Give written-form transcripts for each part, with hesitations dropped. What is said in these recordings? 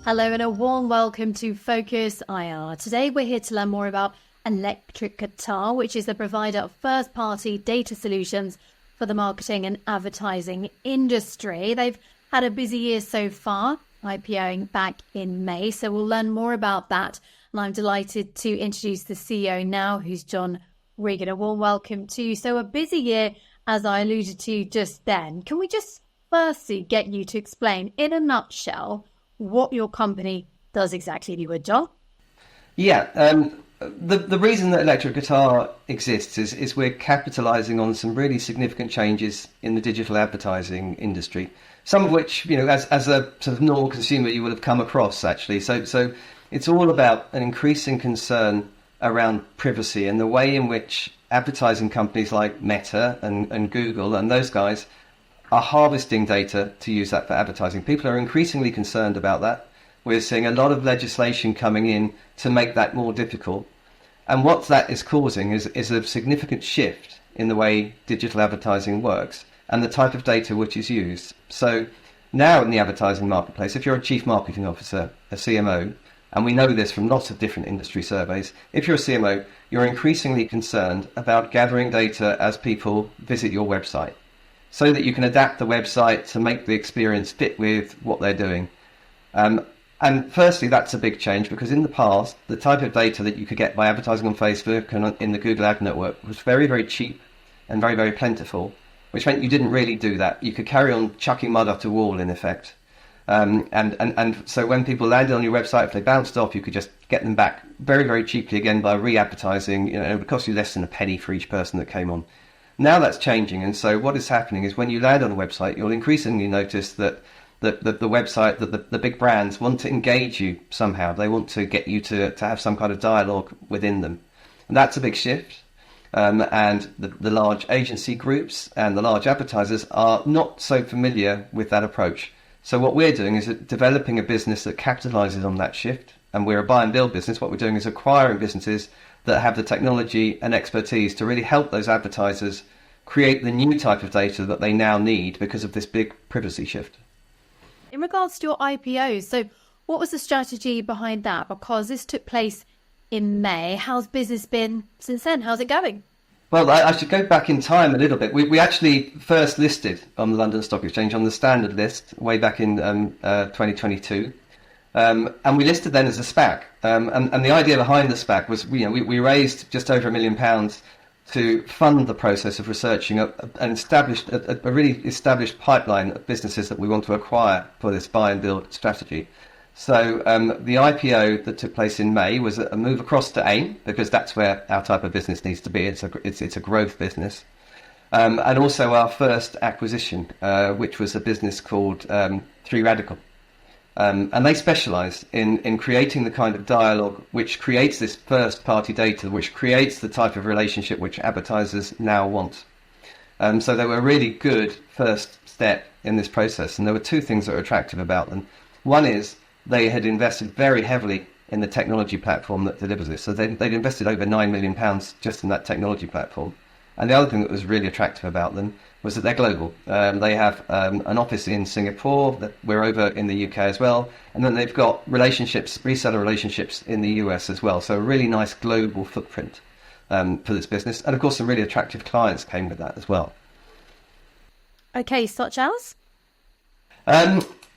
Hello and a warm welcome to Focus IR. Today we're here to learn more about Electric Qatar, which is a provider of first-party data solutions for the marketing and advertising industry. They've had a busy year so far, IPOing back in May, so we'll learn more about that. And I'm delighted to introduce the CEO now, who's John Regan. A warm welcome to you. So a busy year, as I alluded to just then. Can we just firstly get you to explain in a nutshell what your company does exactly, if you would, John? Yeah, the reason that Electric Qatar exists is we're capitalising on some really significant changes in the digital advertising industry. Some of which, as a sort of normal consumer, you will have come across actually. So it's all about an increasing concern around privacy and the way in which advertising companies like Meta and Google and those guys are harvesting data to use that for advertising. People are increasingly concerned about that. We're seeing a lot of legislation coming in to make that more difficult. And what that is causing is a significant shift in the way digital advertising works and the type of data which is used. So now in the advertising marketplace, if you're a chief marketing officer, a CMO, and we know this from lots of different industry surveys, if you're a CMO, you're increasingly concerned about gathering data as people visit your website, so that you can adapt the website to make the experience fit with what they're doing. And firstly, that's a big change because in the past, the type of data that you could get by advertising on Facebook and in the Google Ad Network was very, very cheap and very, very plentiful, which meant you didn't really do that. You could carry on chucking mud at a wall, in effect. And so when people landed on your website, if they bounced off, you could just get them back very, very cheaply again by re-advertising. It would cost you less than a penny for each person that came on. Now that's changing, and so what is happening is when you land on a website, you'll increasingly notice that the website, the big brands want to engage you somehow. They want to get you to have some kind of dialogue within them. And that's a big shift. And the large agency groups and the large advertisers are not so familiar with that approach. So what we're doing is developing a business that capitalizes on that shift. And we're a buy and build business. What we're doing is acquiring businesses that have the technology and expertise to really help those advertisers create the new type of data that they now need because of this big privacy shift. In regards to your IPO, so what was the strategy behind that? Because this took place in May. How's business been since then? How's it going? Well, I should go back in time a little bit. We actually first listed on the London Stock Exchange on the standard list way back in 2022. And we listed then as a SPAC. And the idea behind the SPAC was, we raised just over £1 million to fund the process of researching a really established pipeline of businesses that we want to acquire for this buy and build strategy. So the IPO that took place in May was a move across to AIM, because that's where our type of business needs to be. It's a growth business. And also our first acquisition, which was a business called 3 Radical. And they specialise in creating the kind of dialogue which creates this first-party data, which creates the type of relationship which advertisers now want. So they were a really good first step in this process, and there were two things that were attractive about them. One is they had invested very heavily in the technology platform that delivers this. So they'd invested over £9 million just in that technology platform. And the other thing that was really attractive about them was that they're global. They have an office in Singapore, that we're over in the UK as well, and then they've got reseller relationships in the US as well. So a really nice global footprint for this business. And of course, some really attractive clients came with that as well. Okay, such as?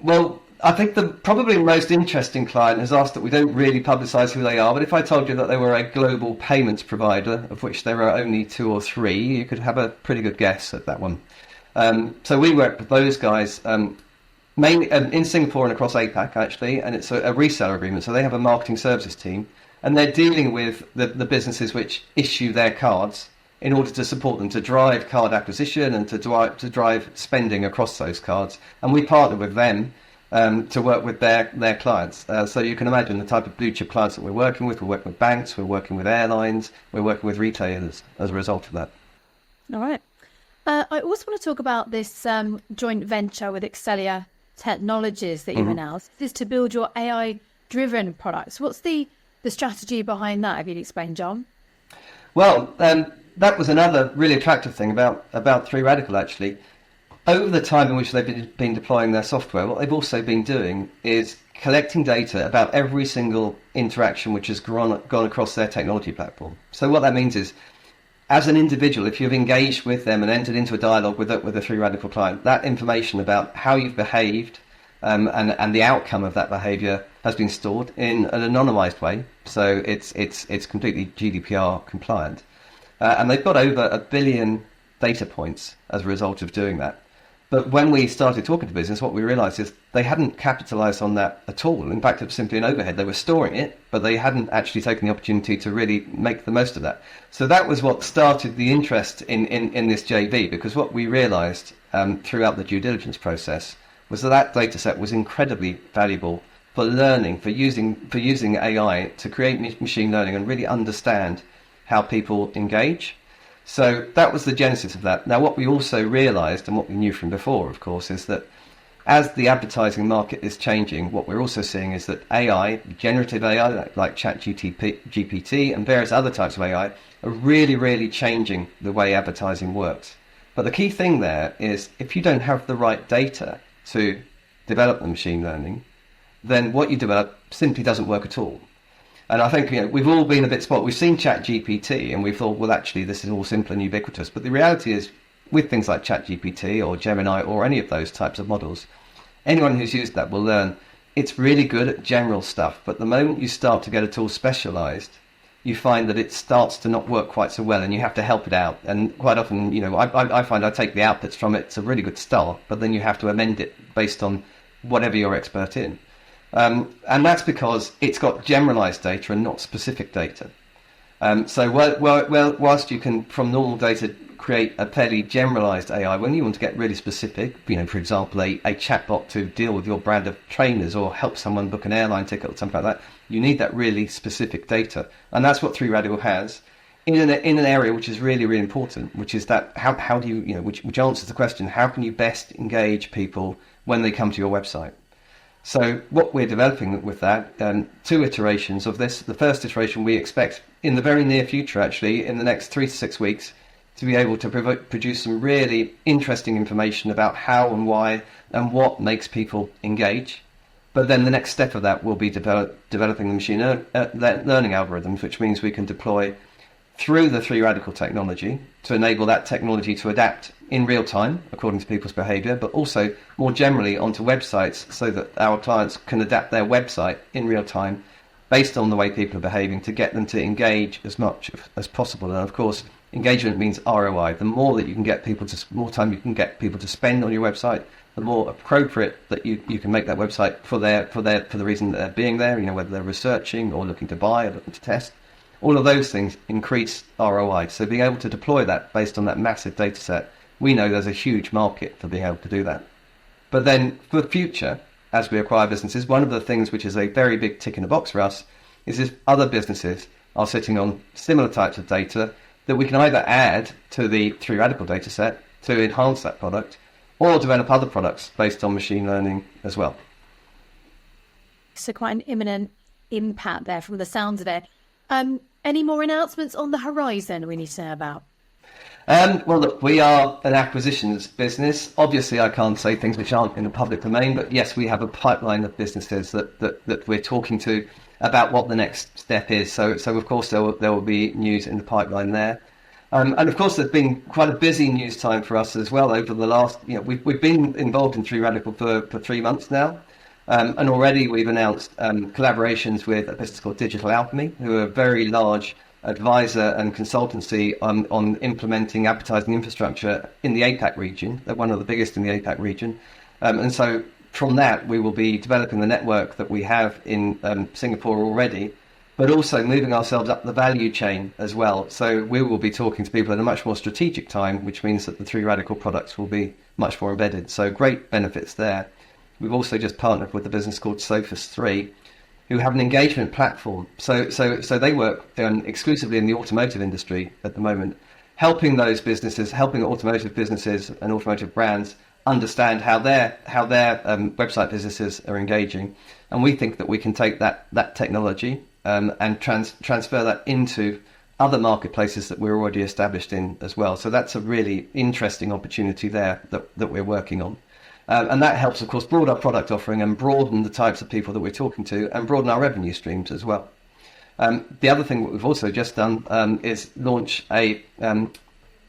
Well, I think the probably most interesting client has asked that we don't really publicise who they are, but if I told you that they were a global payments provider, of which there are only 2 or 3, you could have a pretty good guess at that one. So we work with those guys mainly in Singapore and across APAC, actually, and it's a reseller agreement. So they have a marketing services team, and they're dealing with the businesses which issue their cards in order to support them to drive card acquisition and to drive spending across those cards. And we partner with them to work with their clients. So you can imagine the type of blue chip clients that we're working with. We're working with banks, we're working with airlines, we're working with retailers as a result of that. All right. I also want to talk about this joint venture with Exelia Technologies that you've announced. This is to build your AI-driven products. What's the strategy behind that, if you'd explain, John? Well, that was another really attractive thing about 3 Radical, actually. over the time in which they've been deploying their software, what they've also been doing is collecting data about every single interaction which has gone across their technology platform. So what that means is, as an individual, if you've engaged with them and entered into a dialogue with a Three Radical client, that information about how you've behaved and the outcome of that behaviour has been stored in an anonymised way. So it's completely GDPR compliant. And they've got over 1 billion data points as a result of doing that. But when we started talking to business, what we realised is they hadn't capitalised on that at all. In fact, it was simply an overhead. They were storing it, but they hadn't actually taken the opportunity to really make the most of that. So that was what started the interest in this JV, because what we realised throughout the due diligence process was that data set was incredibly valuable for learning, for using AI to create machine learning and really understand how people engage. So that was the genesis of that. Now, what we also realised, and what we knew from before, of course, is that as the advertising market is changing, what we're also seeing is that AI, generative AI, like ChatGPT and various other types of AI, are really, really changing the way advertising works. But the key thing there is, if you don't have the right data to develop the machine learning, then what you develop simply doesn't work at all. And I think we've all been a bit spot. We've seen ChatGPT and we've thought, well, actually, this is all simple and ubiquitous. But the reality is, with things like ChatGPT or Gemini or any of those types of models, anyone who's used that will learn it's really good at general stuff. But the moment you start to get it all specialised, you find that it starts to not work quite so well, and you have to help it out. And quite often, I find I take the outputs from it. It's a really good start, but then you have to amend it based on whatever you're expert in. And that's because it's got generalized data and not specific data. So whilst you can, from normal data, create a fairly generalized AI, when you want to get really specific, for example, a chatbot to deal with your brand of trainers or help someone book an airline ticket or something like that, you need that really specific data. And that's what Three Radical has in an area which is really, really important, which is that how do you, which answers the question, how can you best engage people when they come to your website? So what we're developing with that, 2 iterations of this. The first iteration we expect in the very near future, actually, in the next 3 to 6 weeks, to be able to produce some really interesting information about how and why and what makes people engage. But then the next step of that will be developing the machine learning algorithms, which means we can deploy through the Three Radical technology to enable that technology to adapt in real time according to people's behaviour, but also more generally onto websites so that our clients can adapt their website in real time based on the way people are behaving to get them to engage as much as possible. And of course, engagement means ROI. The more that you can get people to, more time you can get people to spend on your website, the more appropriate that you can make that website for the reason that they're being there, whether they're researching or looking to buy or looking to test. All of those things increase ROI. So being able to deploy that based on that massive data set, we know there's a huge market for being able to do that. But then for the future, as we acquire businesses, one of the things which is a very big tick in the box for us is if other businesses are sitting on similar types of data that we can either add to the Three Radical data set to enhance that product or develop other products based on machine learning as well. So quite an imminent impact there from the sounds of it. Any more announcements on the horizon we need to know about? Well, look, we are an acquisitions business. Obviously, I can't say things which aren't in the public domain, but yes, we have a pipeline of businesses that we're talking to about what the next step is. So of course, there will be news in the pipeline there. And of course, there's been quite a busy news time for us as well over the last, we've been involved in Three Radical for 3 months now. And already we've announced collaborations with a business called Digital Alchemy, who are a very large advisor and consultancy on implementing advertising infrastructure in the APAC region. They're one of the biggest in the APAC region. And so from that, we will be developing the network that we have in Singapore already, but also moving ourselves up the value chain as well. So we will be talking to people at a much more strategic time, which means that the Three Radical products will be much more embedded. So great benefits there. We've also just partnered with a business called Sophos 3, who have an engagement platform. So they work exclusively in the automotive industry at the moment, helping automotive businesses and automotive brands understand how their website businesses are engaging. And we think that we can take that technology and transfer that into other marketplaces that we're already established in as well. So that's a really interesting opportunity there that we're working on. And that helps, of course, broaden our product offering and broaden the types of people that we're talking to and broaden our revenue streams as well. The other thing that we've also just done is launch a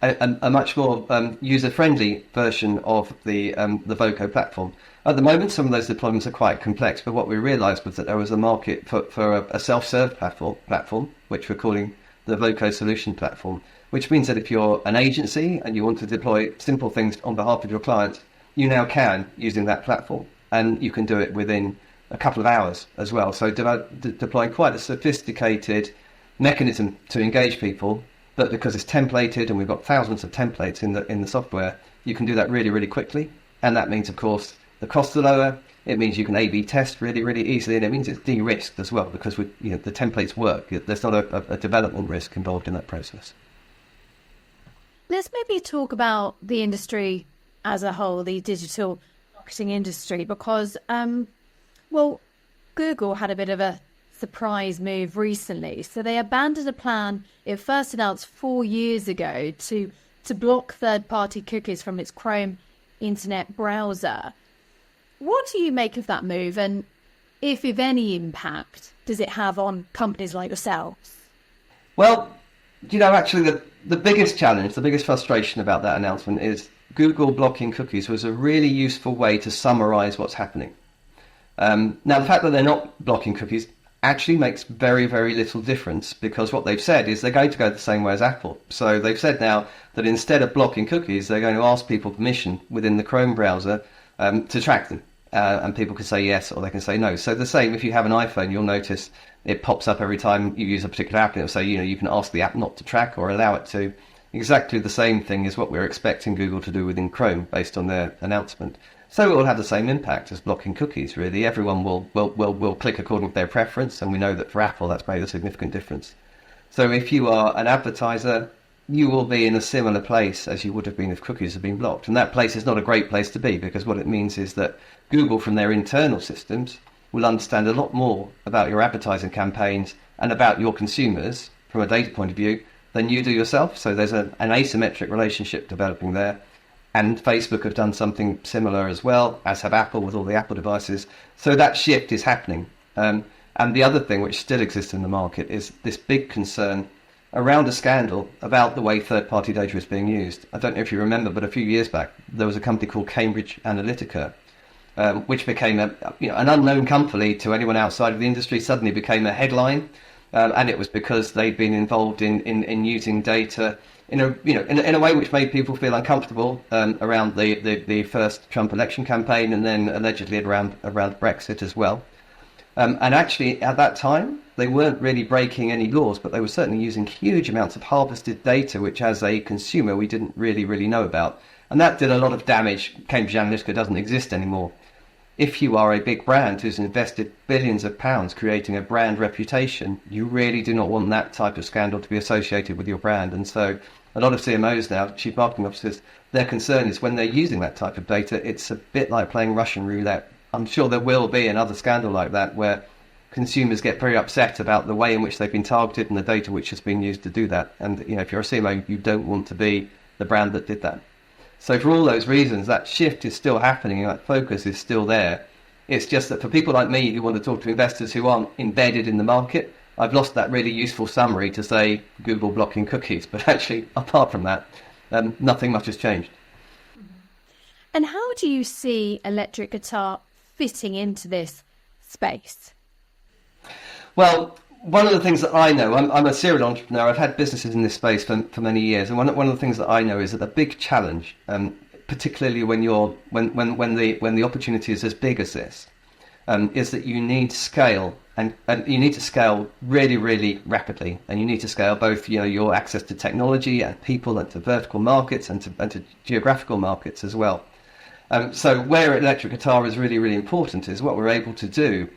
much more user-friendly version of the Voco platform. At the moment, some of those deployments are quite complex, but what we realised was that there was a market for a self-serve platform, which we're calling the Voco Solution Platform, which means that if you're an agency and you want to deploy simple things on behalf of your clients, you now can using that platform, and you can do it within a couple of hours as well. So deploying quite a sophisticated mechanism to engage people, but because it's templated and we've got thousands of templates in the software, you can do that really, really quickly. And that means, of course, the costs are lower. It means you can A/B test really, really easily, and it means it's de-risked as well because the templates work. There's not a development risk involved in that process. Let's maybe talk about the industry as a whole, the digital marketing industry, because, Google had a bit of a surprise move recently. So they abandoned a plan it first announced 4 years ago to block third-party cookies from its Chrome internet browser. What do you make of that move, and if any impact does it have on companies like yourselves? Well, actually the biggest challenge, the biggest frustration about that announcement is Google blocking cookies was a really useful way to summarize what's happening. Now, the fact that they're not blocking cookies actually makes very, very little difference, because what they've said is they're going to go the same way as Apple. So they've said now that instead of blocking cookies, they're going to ask people permission within the Chrome browser to track them. And people can say yes or they can say no. So the same, if you have an iPhone, you'll notice it pops up every time you use a particular app, and it'll say, you can ask the app not to track or allow it to. Exactly the same thing is what we're expecting Google to do within Chrome based on their announcement. So it will have the same impact as blocking cookies, really. Everyone will click according to their preference, and we know that for Apple that's made a significant difference. So if you are an advertiser, you will be in a similar place as you would have been if cookies had been blocked. And that place is not a great place to be, because what it means is that Google, from their internal systems, will understand a lot more about your advertising campaigns and about your consumers from a data point of view than you do yourself. So there's an asymmetric relationship developing there. And Facebook have done something similar as well, as have Apple with all the Apple devices. So that shift is happening. And the other thing which still exists in the market is this big concern around a scandal about the way third-party data is being used. I don't know if you remember, but a few years back, there was a company called Cambridge Analytica, which became an unknown company to anyone outside of the industry, suddenly became a headline. And it was because they'd been involved in using data in a way which made people feel uncomfortable around the first Trump election campaign, and then allegedly around Brexit as well. And actually, at that time, they weren't really breaking any laws, but they were certainly using huge amounts of harvested data, which as a consumer, we didn't really know about. And that did a lot of damage. Cambridge Analytica doesn't exist anymore. If you are a big brand who's invested billions of pounds creating a brand reputation, you really do not want that type of scandal to be associated with your brand. And so a lot of CMOs now, chief marketing officers, their concern is when they're using that type of data, it's a bit like playing Russian roulette. I'm sure there will be another scandal like that where consumers get very upset about the way in which they've been targeted and the data which has been used to do that. And if you're a CMO, you don't want to be the brand that did that. So for all those reasons, that shift is still happening, and that focus is still there. It's just that for people like me who want to talk to investors who aren't embedded in the market, I've lost that really useful summary to say Google blocking cookies. But actually, apart from that, nothing much has changed. And how do you see electric guitar fitting into this space? Well, one of the things that I know, I'm a serial entrepreneur. I've had businesses in this space for many years, and one of the things that I know is that the big challenge, particularly when the opportunity is as big as this, is that you need scale, and you need to scale really, really rapidly, and you need to scale both your access to technology and people, and to vertical markets and to geographical markets as well. So where electric guitar is really, really important is what we're able to do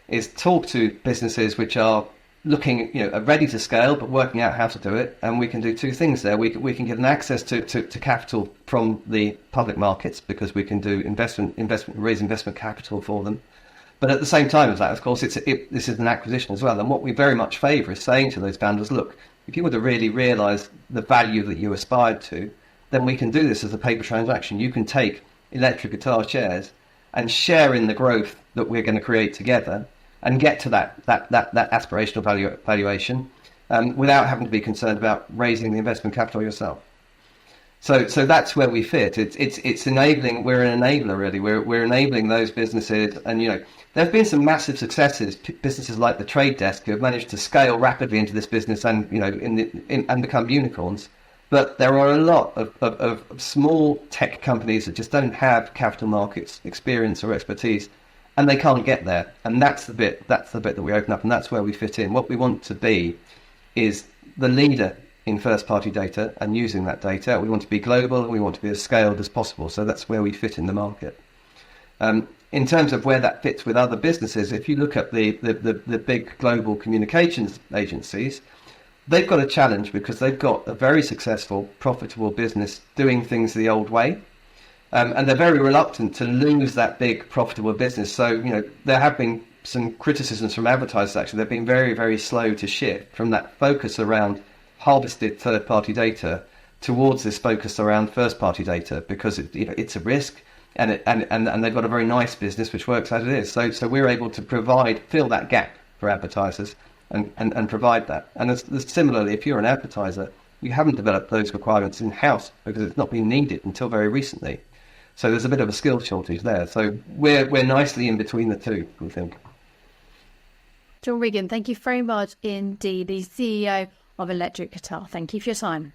is talk to businesses which are looking, are ready to scale, but working out how to do it. And we can do two things there. We can get an access to capital from the public markets, because we can do raise investment capital for them. But at the same time as that, of course, this is an acquisition as well. And what we very much favour is saying to those founders, look, if you were to really realise the value that you aspired to, then we can do this as a paper transaction. You can take Electric Guitar shares and share in the growth that we're going to create together and get to that aspirational valuation without having to be concerned about raising the investment capital yourself. So that's where we fit. It's enabling. We're an enabler, really. We're enabling those businesses, and there have been some massive successes. Businesses like the Trade Desk who have managed to scale rapidly into this business, and and become unicorns. But there are a lot of small tech companies that just don't have capital markets experience or expertise, and they can't get there. And that's the bit that we open up, and that's where we fit in. What we want to be is the leader in first-party data and using that data. We want to be global, and we want to be as scaled as possible. So that's where we fit in the market. In terms of where that fits with other businesses, if you look at the big global communications agencies, they've got a challenge because they've got a very successful, profitable business doing things the old way. And they're very reluctant to lose that big, profitable business. So, there have been some criticisms from advertisers, actually. They've been very, very slow to shift from that focus around harvested third-party data towards this focus around first-party data, because it's a risk, and they've got a very nice business which works as it is. So we're able to fill that gap for advertisers and provide that. And similarly, if you're an advertiser, you haven't developed those requirements in-house because it's not been needed until very recently. So there's a bit of a skill shortage there. So we're nicely in between the two, we think. John Regan, thank you very much indeed, the CEO of Electric Guitar. Thank you for your time.